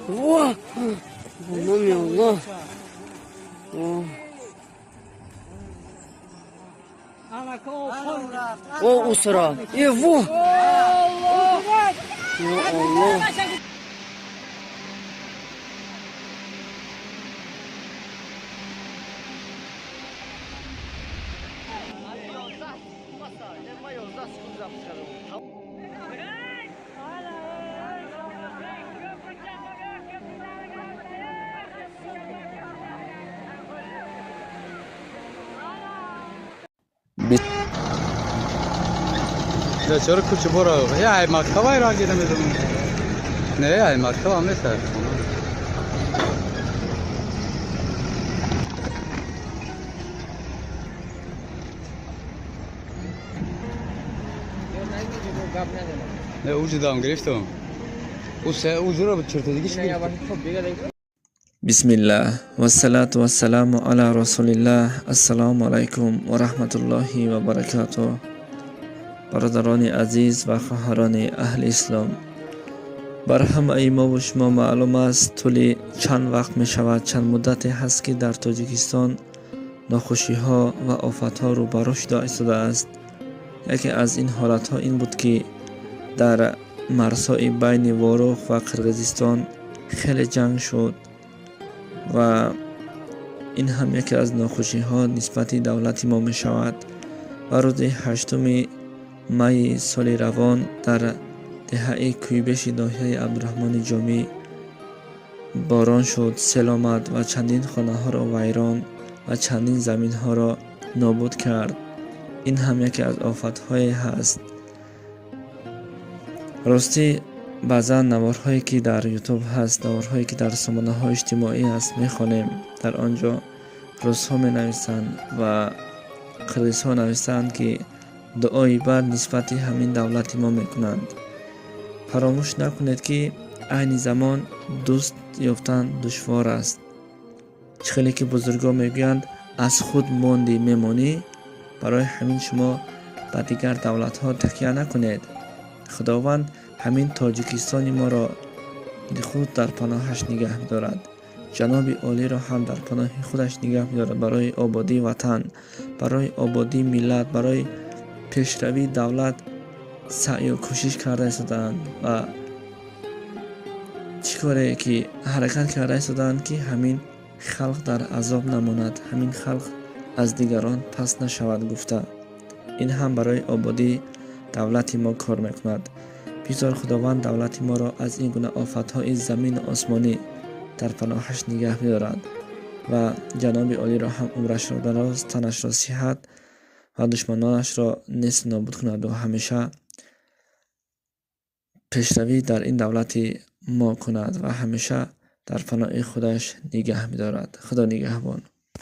Вау! Маме, Аллах! О, усра! Его! Ya Allah! Ya çocuk küçük bora. Ya maktaba ira gidemedim. Ne ya maktaba mesela. Ne ucudan griftim. Ucura çırtıcı geçti. Bismillah ve salatu ve selamu ala Resulillah. Assalamu alaikum ve rahmetullahi ve barakatuh. برادران عزیز و خواهران اهل اسلام، بر همه ما و شما معلوم است طول چند وقت می شود، چند مدت هست که در تاجیکستان ناخوشی ها و آفت ها رو روبرو شده است. یکی از این حالت ها این بود که در مرزهای بین واروخ و قرقیزستان خیلی جنگ شد و این هم یکی از ناخوشی ها نسبت دولت ما می شود. و روز 8 مای سال روان در دهه کویبش ناحیه عبدالرحمن جامی باران شد، سیل آمد و چندین خانه ها را ویران و چندین زمین ها را نابود کرد. این هم یکی از آفت های هست. راستی بعضا نوارهایی که در یوتیوب هست، نوارهایی که در سامانه های اجتماعی هست میخوانیم، در آنجا روس ها می نویسند و قرقیز ها نویسند که دعای بر نسبت همین دولت ما میکنند. فراموش نکنید که این زمان دوست یافتن دشوار است. خیلی که بزرگان میگویند از خود ماندی میمانی. برای همین شما به دیگر دولت ها تکیه نکنید. خداوند همین تاجیکستان ما را خود در پناهش نگه می‌دارد. جناب عالی را هم در پناه خودش نگه می‌دارد. برای آبادی وطن، برای آبادی ملت، برای پیشروی دولت سعی و کوشش کرده ایستادند و چیکاره که حرکت کرده ایستادند که همین خلق در عذاب نماند، همین خلق از دیگران پس نشود گفته. این هم برای آبادی دولت ما کار میکند. بسیار خداوند دولت ما را از این گونه آفت‌های زمین و آسمانی در پناهش نگه می‌دارد و جناب عالی را هم عمرش را دراز، تنش را صحت و دشمنانش را نیست نابود کند و همیشه پیشروی در این دولت ما کند و همیشه در پناه خودش نگه می‌دارد. خدا نگهبان.